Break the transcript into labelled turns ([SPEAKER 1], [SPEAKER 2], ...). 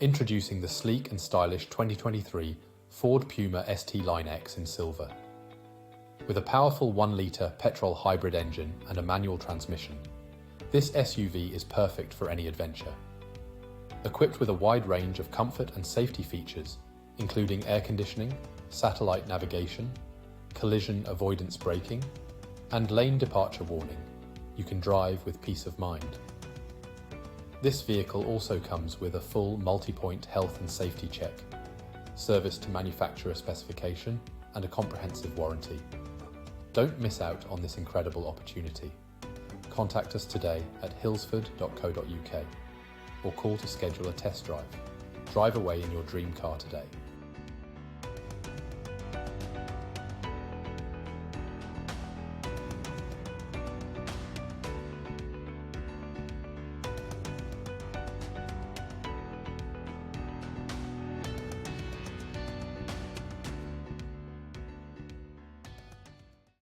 [SPEAKER 1] Introducing the sleek and stylish 2023 Ford Puma ST Line X in silver. With a powerful 1-litre petrol hybrid engine and a manual transmission, this SUV is perfect for any adventure. Equipped with a wide range of comfort and safety features, including air conditioning, satellite navigation, collision avoidance braking, and lane departure warning, you can drive with peace of mind. This vehicle also comes with a full multi-point health and safety check, service to manufacturer specification, and a comprehensive warranty. Don't miss out on this incredible opportunity. Contact us today at hillsford.co.uk or call to schedule a test drive. Drive away in your dream car today.